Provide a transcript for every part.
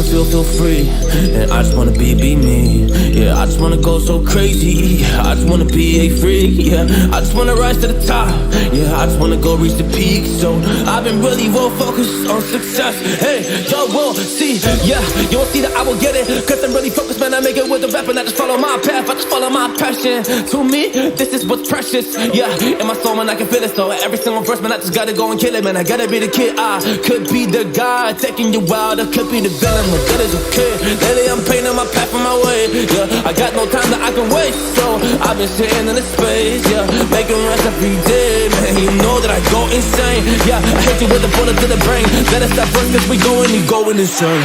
feel free. And I just wanna be me. Yeah, I just wanna go so crazy. I just wanna be a freak. Yeah, I just wanna rise to the top. Yeah, I just wanna go reach the peak. So I've been really well focused on success. Hey, y'all will see. Yeah, you won't see that I will get it. Cause I'm really focused, man. I make it with the rap and I just follow my path. I just follow my passion. To me, this is what's precious. Yeah, in my soul, man, I can feel it. So every single verse, man, I just gotta go and kill it, man. I gotta be the kid. I could be the guy taking you wild. I could be the villain, but good as a kid. Lately, I'm painting my path on my way. Yeah, I got no time that I can waste. So I've been sitting in the space. Yeah, making rest every day, man. You know that I go insane. Yeah, I hit you with a bullet to the brain. Let us stop first, cause we going and going insane.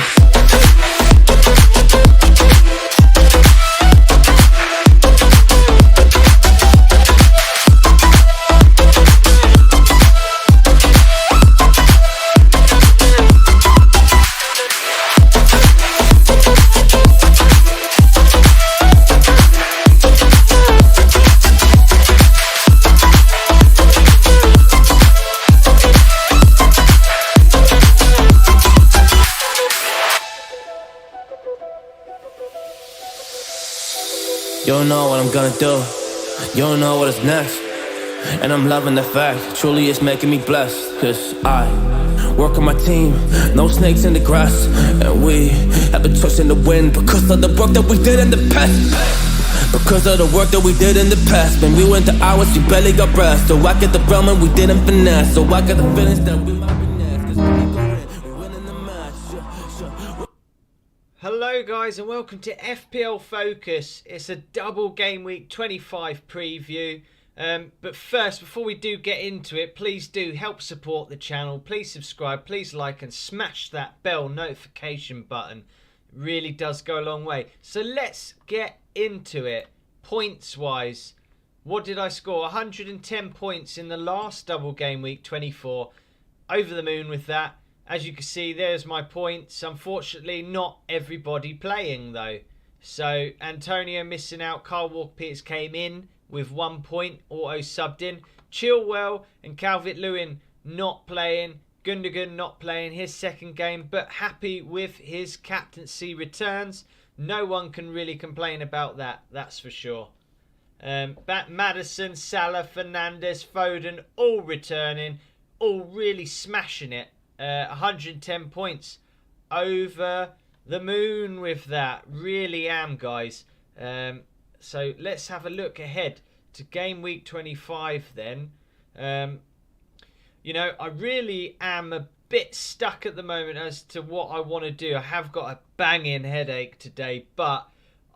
You don't know what I'm gonna do. You don't know what is next. And I'm loving the fact, truly it's making me blessed. Cause I work on my team, no snakes in the grass. And we have been tossed in the wind because of the work that we did in the past. Because of the work that we did in the past. When we went to hours, we barely got rest. So I get the realm and we didn't finesse. So I got the feelings that we might be next. Cause we keep going, we winning the match. Hello guys and welcome to FPL Focus. It's a double game week 25 preview. But first, before we do get into it, please do help support the channel. Please subscribe, please like and smash that bell notification button. It really does go a long way. So let's get into it. Points wise, what did I score? 110 points in the last double game week 24. Over the moon with that. As you can see, there's my points. Unfortunately, not everybody playing though. So Antonio missing out. Kyle Walker-Peters came in with 1 point, auto subbed in. Chilwell and Calvert-Lewin not playing. Gundogan not playing his second game, but happy with his captaincy returns. No one can really complain about that, that's for sure. Maddison, Salah, Fernandes, Foden, all returning, all really smashing it. 110 points, over the moon with that. Really am, guys. So let's have a look ahead to game week 25 then. You know, I really am a bit stuck at the moment as to what I want to do. I have got a banging headache today, but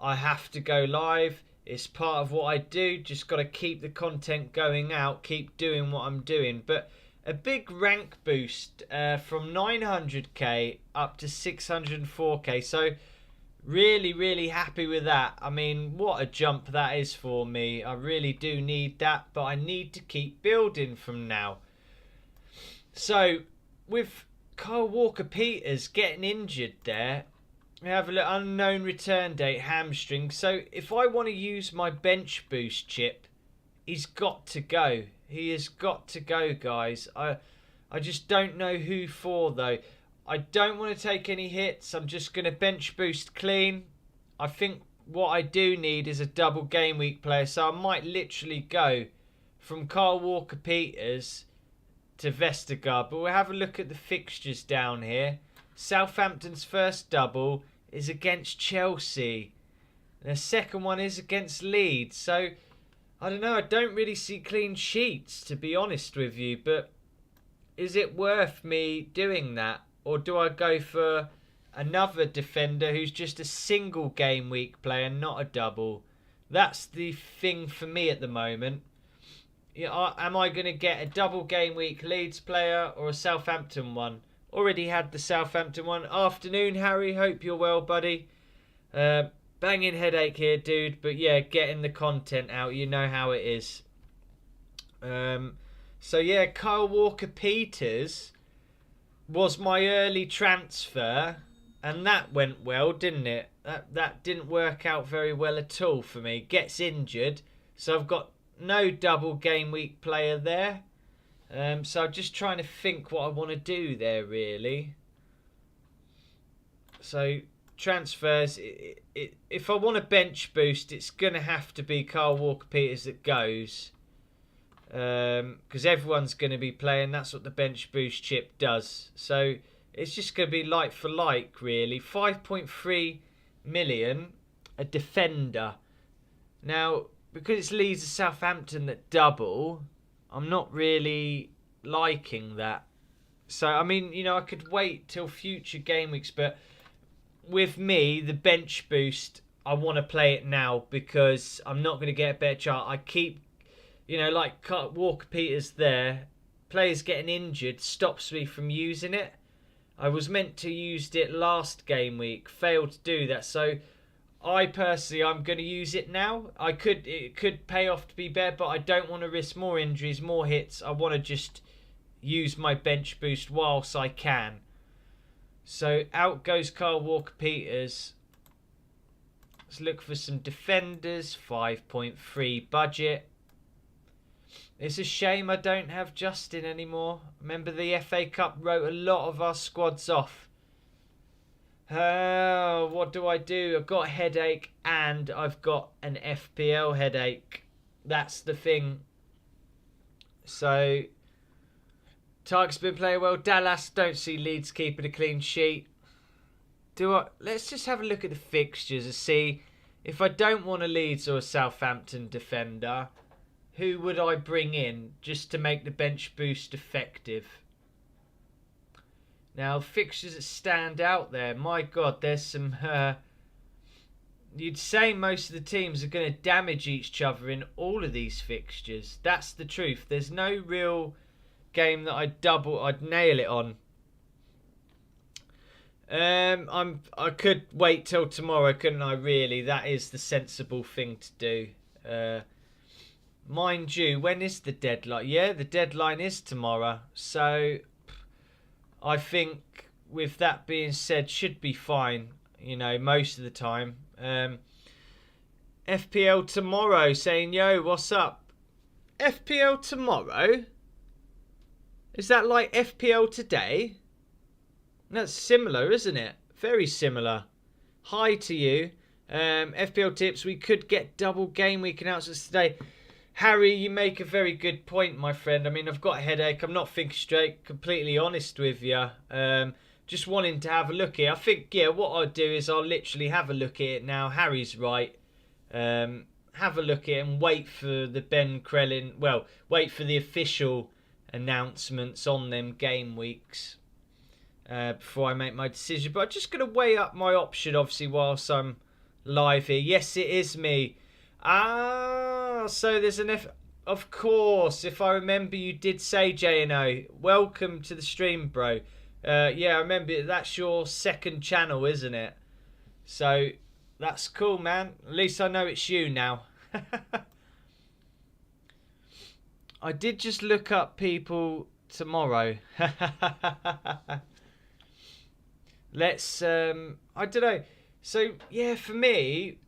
I have to go live. It's part of what I do. Just got to keep the content going out, keep doing what I'm doing. But a big rank boost from 900k up to 604k. So really happy with that. I mean, what a jump that is for me. I really do need that, but I need to keep building from now. So with Kyle Walker-Peters getting injured there, we have a little unknown return date, hamstring. So if I want to use my bench boost chip, he's got to go. He has got to go, guys. I just don't know who for, though. I don't want to take any hits. I'm just going to bench boost clean. I think what I do need is a double game week player. So I might literally go from Kyle Walker-Peters to Vestergaard. But we'll have a look at the fixtures down here. Southampton's first double is against Chelsea. The second one is against Leeds. So I don't know, I don't really see clean sheets, to be honest with you, but is it worth me doing that? Or do I go for another defender who's just a single game week player, not a double? That's the thing for me at the moment. Am I going to get a double game week Leeds player or a Southampton one? Already had the Southampton one. Afternoon, Harry, hope you're well, buddy. Banging headache here, dude. But yeah, getting the content out. You know how it is. So yeah, Kyle Walker-Peters was my early transfer. And that went well, didn't it? That didn't work out very well at all for me. Gets injured. So I've got no double game week player there. So I'm just trying to think what I want to do there, really. So transfers, if I want a bench boost, it's going to have to be Carl Walker-Peters that goes. Because everyone's going to be playing. That's what the bench boost chip does. So it's just going to be like for like, really. 5.3 million, a defender. Now, because it's Leeds and Southampton that double, I'm not really liking that. So, I mean, you know, I could wait till future game weeks, but with me, the bench boost, I want to play it now because I'm not going to get a better chart. I keep, you know, like Walker-Peters there, players getting injured stops me from using it. I was meant to use it last game week, failed to do that. So I personally, I'm going to use it now. It could pay off to be better, but I don't want to risk more injuries, more hits. I want to just use my bench boost whilst I can. So out goes Carl Walker-Peters. Let's look for some defenders. 5.3 budget. It's a shame I don't have Justin anymore. Remember the FA Cup wrote a lot of our squads off. What do? I've got a headache and I've got an FPL headache. That's the thing. So, Target's been playing well. Dallas, don't see Leeds keeping a clean sheet. Let's just have a look at the fixtures and see if I don't want a Leeds or a Southampton defender, who would I bring in just to make the bench boost effective? Now, fixtures that stand out there. My God, there's some... you'd say most of the teams are going to damage each other in all of these fixtures. That's the truth. There's no real game that I'd nail it on. I could wait till tomorrow, couldn't I, really? That is the sensible thing to do. Mind you, when is the deadline? Yeah, the deadline is tomorrow. So I think with that being said, should be fine, you know, most of the time. FPL tomorrow saying, yo, what's up? FPL tomorrow? Is that like FPL today? That's similar, isn't it? Very similar. Hi to you. FPL tips, we could get double game week announcements today. Harry, you make a very good point, my friend. I mean, I've got a headache. I'm not thinking straight. Completely honest with you. Just wanting to have a look at it. I think, yeah, what I'll do is I'll literally have a look at it now. Harry's right. Have a look at it and wait for the Ben Crellin... Well, wait for the official announcements on them game weeks before I make my decision. But I'm just going to weigh up my option, obviously, whilst I'm live here. Yes, it is me. So there's an of course, if I remember, you did say J&O. Welcome to the stream, bro. Yeah, I remember that's your second channel, isn't it? So that's cool, man. At least I know it's you now. I did just look up people tomorrow. Let's I don't know. So yeah, for me,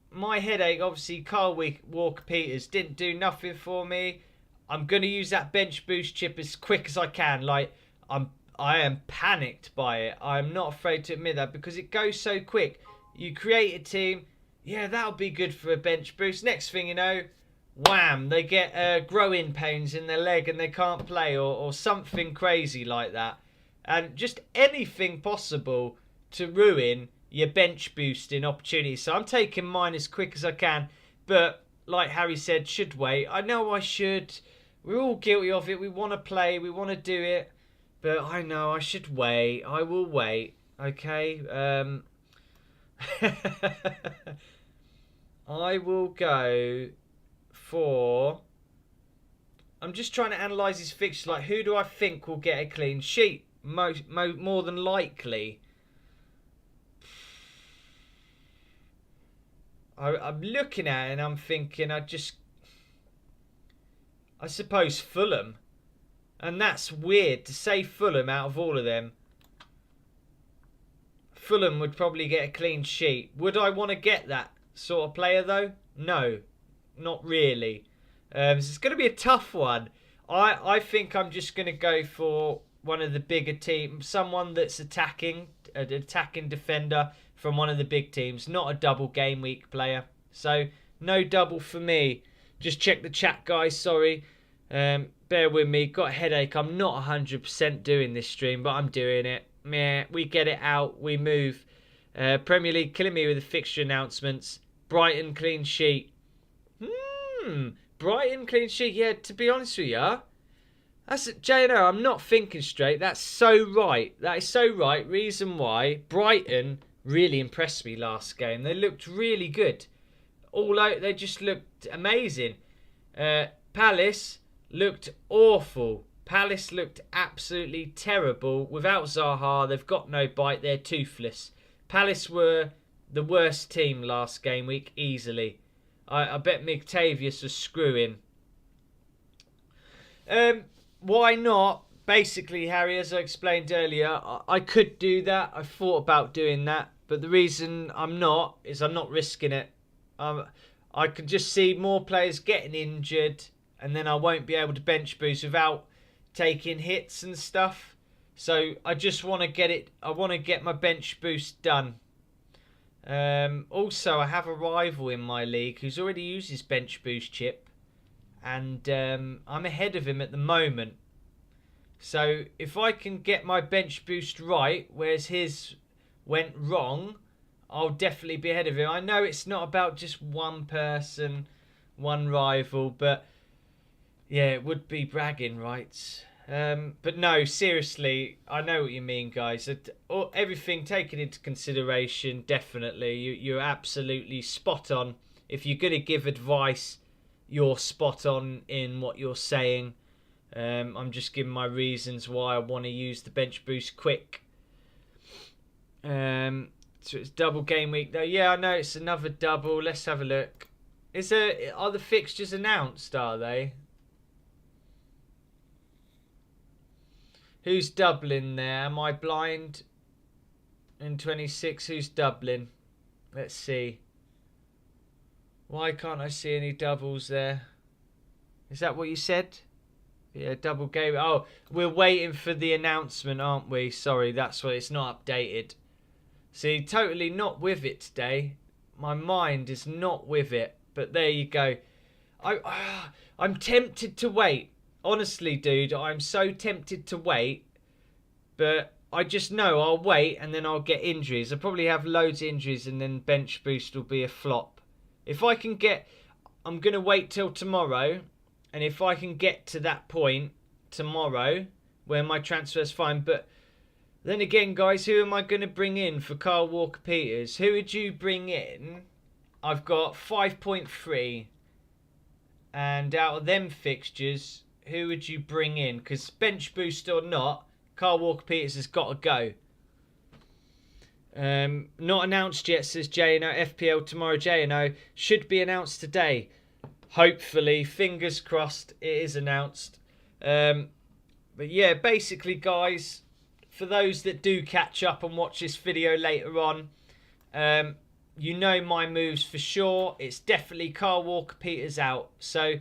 my headache, obviously, Carl Walker-Peters didn't do nothing for me. I'm going to use that bench boost chip as quick as I can. Like, I am panicked by it. I'm not afraid to admit that because it goes so quick. You create a team. Yeah, that'll be good for a bench boost. Next thing you know, wham, they get growing pains in their leg and they can't play or something crazy like that. And just anything possible to ruin your bench boosting opportunities. So I'm taking mine as quick as I can. But like Harry said, should wait. I know I should. We're all guilty of it. We want to play. We want to do it. But I know I should wait. I will wait. Okay. I will go for... I'm just trying to analyse his fixtures. Like, who do I think will get a clean sheet? More than likely. I'm looking at it and I'm thinking, I suppose Fulham. And that's weird to say Fulham out of all of them. Fulham would probably get a clean sheet. Would I want to get that sort of player though? No, not really. So it's going to be a tough one. I think I'm just going to go for one of the bigger teams, someone that's attacking, an attacking defender from one of the big teams, not a double game week player. So no double for me. Just check the chat, guys. Sorry. Bear with me. Got a headache. I'm not 100% doing this stream, but I'm doing it. Meh. We get it out. We move. Premier League killing me with the fixture announcements. Brighton clean sheet. Brighton clean sheet. Yeah, to be honest with you, that's JNO. I'm not thinking straight. That's so right. That is so right. Reason why Brighton really impressed me last game. They looked really good. All out, they just looked amazing. Palace looked awful. Palace looked absolutely terrible. Without Zaha, they've got no bite. They're toothless. Palace were the worst team last game week, easily. I bet McTavius was screwing. Why not? Basically, Harry, as I explained earlier, I could do that. I thought about doing that. But the reason I'm not is I'm not risking it. I could just see more players getting injured, and then I won't be able to bench boost without taking hits and stuff. So I just want to get it. I want to get my bench boost done. Also, I have a rival in my league who's already used his bench boost chip, and I'm ahead of him at the moment. So if I can get my bench boost right, whereas his went wrong, I'll definitely be ahead of him. I know it's not about just one person, one rival, but yeah, it would be bragging rights. But no, seriously, I know what you mean, guys. Everything taken into consideration, definitely. You're absolutely spot on. If you're going to give advice, you're spot on in what you're saying. I'm just giving my reasons why I want to use the bench boost quick. So it's double game week though. Yeah, I know it's another double. Let's have a look. Are the fixtures announced, are they? Who's doubling there? Am I blind? In 26, who's doubling? Let's see. Why can't I see any doubles there? Is that what you said? Yeah, double game. Oh, we're waiting for the announcement, aren't we? Sorry, that's why it's not updated. See, totally not with it today. My mind is not with it. But there you go. I'm tempted to wait. Honestly, dude, I'm so tempted to wait. But I just know I'll wait and then I'll get injuries. I'll probably have loads of injuries and then bench boost will be a flop. If I can get... I'm going to wait till tomorrow. And if I can get to that point tomorrow where my transfer's fine. But then again, guys, who am I going to bring in for Kyle Walker-Peters? Who would you bring in? I've got 5.3. And out of them fixtures, who would you bring in? Because bench boost or not, Kyle Walker-Peters has got to go. Not announced yet, says JNO. FPL tomorrow, JNO. Should be announced today. Hopefully, fingers crossed, it is announced. But yeah, basically, guys, for those that do catch up and watch this video later on, you know my moves for sure. It's definitely Kyle Walker-Peters out. So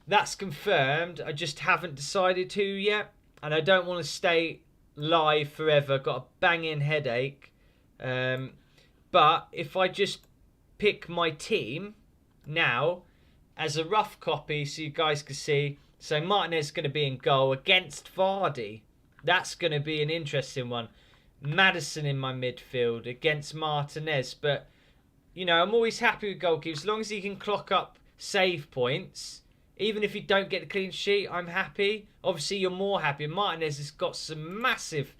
that's confirmed. I just haven't decided who yet. And I don't want to stay live forever. Got a banging headache. But if I just pick my team now as a rough copy so you guys can see. So Martinez is going to be in goal against Vardy. That's going to be an interesting one. Maddison in my midfield against Martinez. But, you know, I'm always happy with goalkeepers. As long as he can clock up save points. Even if you don't get a clean sheet, I'm happy. Obviously, you're more happy. Martinez has got some massive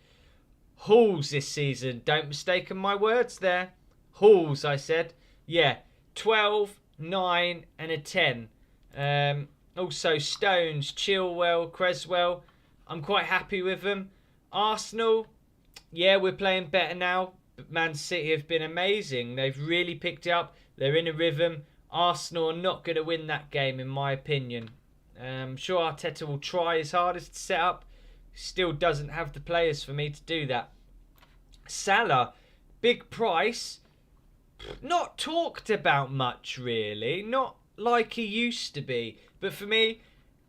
hauls this season. Don't mistake my words there. Hauls, I said. Yeah, 12, 9 and a 10. Also, Stones, Chilwell, Creswell. I'm quite happy with them. Arsenal, yeah, we're playing better now. But Man City have been amazing. They've really picked it up. They're in a rhythm. Arsenal are not going to win that game, in my opinion. I'm sure Arteta will try his hardest to set up. Still doesn't have the players for me to do that. Salah, big price. Not talked about much, really. Not like he used to be. But for me,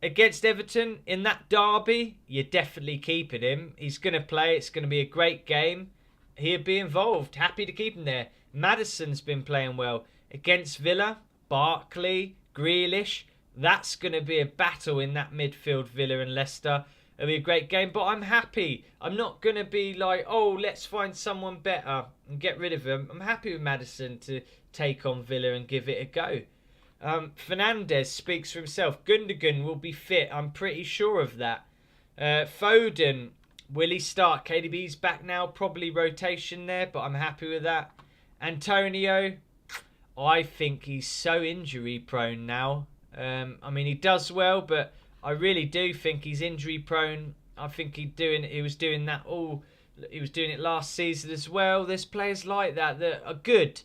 against Everton in that derby, you're definitely keeping him. He's going to play. It's going to be a great game. He'll be involved. Happy to keep him there. Maddison's been playing well. Against Villa, Barkley, Grealish. That's going to be a battle in that midfield, Villa and Leicester. It'll be a great game, but I'm happy. I'm not going to be like, oh, let's find someone better and get rid of him. I'm happy with Maddison to take on Villa and give it a go. Fernandes speaks for himself. Gundogan will be fit. I'm pretty sure of that. Foden, will he start? KDB's back now. Probably rotation there, but I'm happy with that. Antonio, I think he's so injury prone now. I mean, he does well, but I really do think he's injury prone. I think he was doing that all. He was doing it last season as well. There's players like that are good,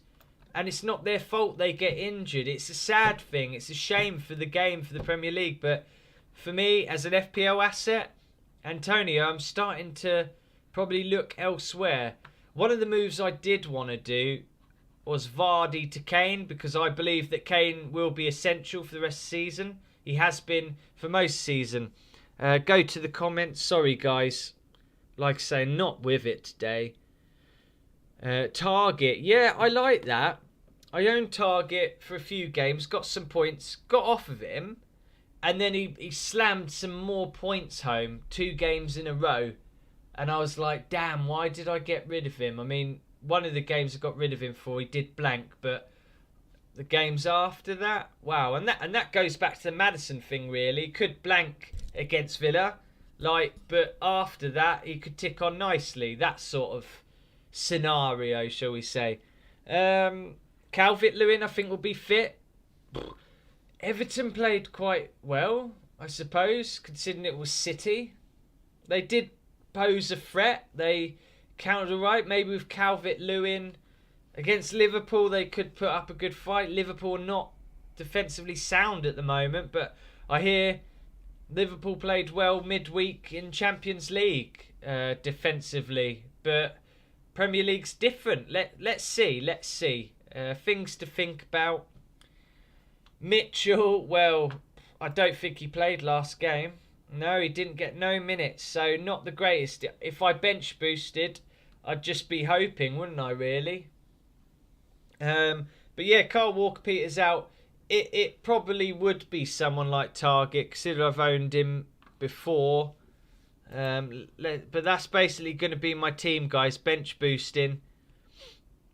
and it's not their fault they get injured. It's a sad thing. It's a shame for the game, for the Premier League. But for me, as an FPL asset, Antonio, I'm starting to probably look elsewhere. One of the moves I did want to do was Vardy to Kane, because I believe that Kane will be essential for the rest of the season. He has been for most season. Go to the comments. Sorry, guys. Like I say, not with it today. Target. Yeah, I like that. I owned Target for a few games. Got some points. Got off of him. And then he slammed some more points home. 2 games in a row. And I was like, damn, why did I get rid of him? I mean, one of the games I got rid of him for, he did blank. But the games after that, wow. And that goes back to the Maddison thing, really. Could blank against Villa. But after that, he could tick on nicely. That sort of scenario, shall we say. Calvert-Lewin, I think, will be fit. Everton played quite well, I suppose, considering it was City. They did pose a threat. They countered all right. Maybe with Calvert-Lewin against Liverpool, they could put up a good fight. Liverpool are not defensively sound at the moment, but I hear Liverpool played well midweek in Champions League defensively, but Premier League's different. Let's see. Things to think about. Mitchell, well, I don't think he played last game. No, he didn't get no minutes, so not the greatest. If I bench boosted, I'd just be hoping, wouldn't I, really? But yeah, Carl Walker-Peters out. It probably would be someone like Target, considering I've owned him before. But that's basically going to be my team, guys. Bench boosting.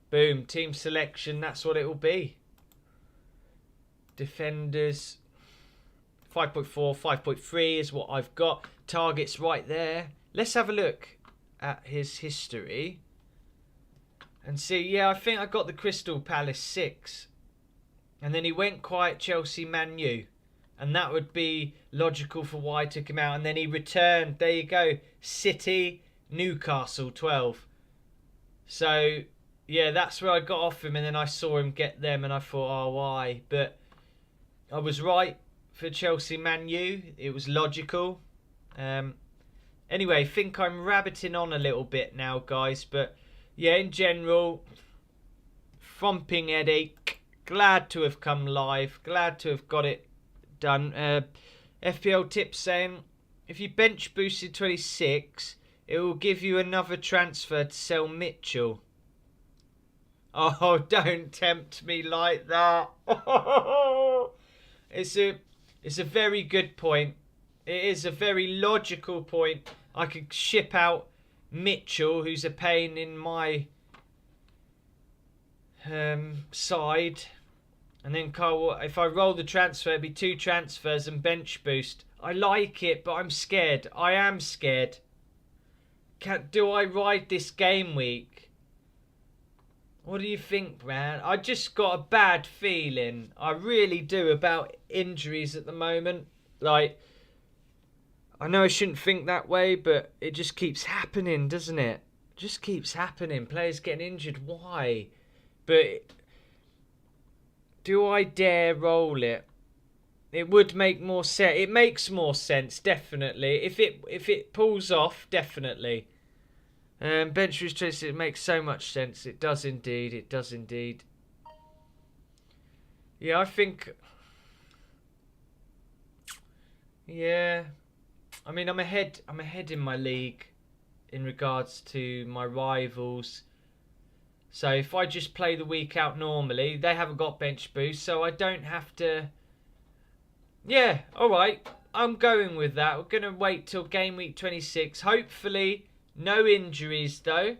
Boom. Team selection. That's what it will be. Defenders. 5.4, 5.3 is what I've got. Target's right there. Let's have a look at his history. And see, yeah, I think I got the Crystal Palace 6. And then he went quiet Chelsea, Man U. And that would be logical for why I took him out. And then he returned. There you go. City, Newcastle, 12. So, yeah, that's where I got off him. And then I saw him get them. And I thought, oh, why? But I was right for Chelsea, Man U. It was logical. Anyway, I think I'm rabbiting on a little bit now, guys. But, yeah, in general, thumping headache. Glad to have come live. Glad to have got it done. FPL tips saying, if you bench boosted 26, it will give you another transfer to sell Mitchell. Oh, don't tempt me like that. It's a very good point. It is a very logical point. I could ship out Mitchell, who's a pain in my side. And then Carl, if I roll the transfer, it'd be 2 transfers and bench boost. I like it, but I'm scared. I am scared. Do I ride this game week? What do you think, man? I just got a bad feeling. I really do about injuries at the moment. Like, I know I shouldn't think that way, but it just keeps happening, doesn't it? It just keeps happening. Players getting injured. Why? But do I dare roll it? It would make more sense. It makes more sense, definitely. If it pulls off, definitely. Bench restricts, it makes so much sense. It does indeed. It does indeed. Yeah, I think Yeah. I mean, I'm ahead in my league in regards to my rivals. So if I just play the week out normally, they haven't got bench boost, so I don't have to. Yeah, all right. I'm going with that. We're going to wait till game week 26. Hopefully, no injuries though.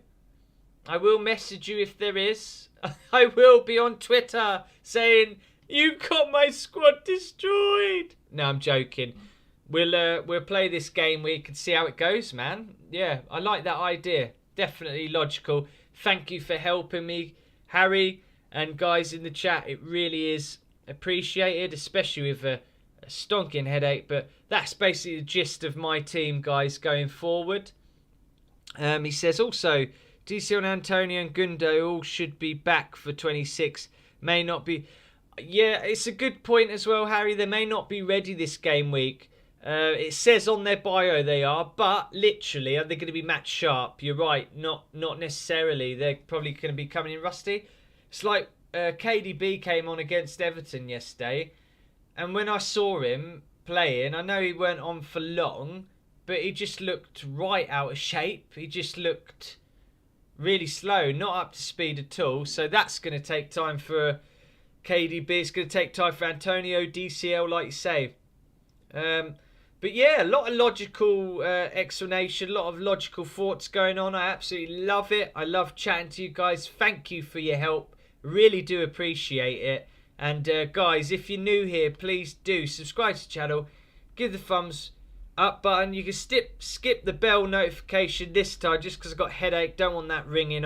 I will message you if there is. I will be on Twitter saying, "You got my squad destroyed." No, I'm joking. We'll play this game week and see how it goes, man. Yeah, I like that idea. Definitely logical. Thank you for helping me, Harry, and guys in the chat. It really is appreciated, especially with a stonking headache. But that's basically the gist of my team, guys, going forward. He says also, DC and Antonio and Gundo all should be back for 26. May not be. Yeah, it's a good point as well, Harry. They may not be ready this game week. It says on their bio they are, but literally, are they going to be match sharp? You're right, not necessarily. They're probably going to be coming in rusty. It's like KDB came on against Everton yesterday, and when I saw him playing, I know he weren't on for long, but he just looked right out of shape. He just looked really slow, not up to speed at all. So that's going to take time for KDB. It's going to take time for Antonio, DCL, like you say. But yeah, a lot of logical explanation, a lot of logical thoughts going on. I absolutely love it. I love chatting to you guys. Thank you for your help. Really do appreciate it. And guys, if you're new here, please do subscribe to the channel. Give the thumbs up button. You can skip the bell notification this time just because I've got a headache. Don't want that ringing off.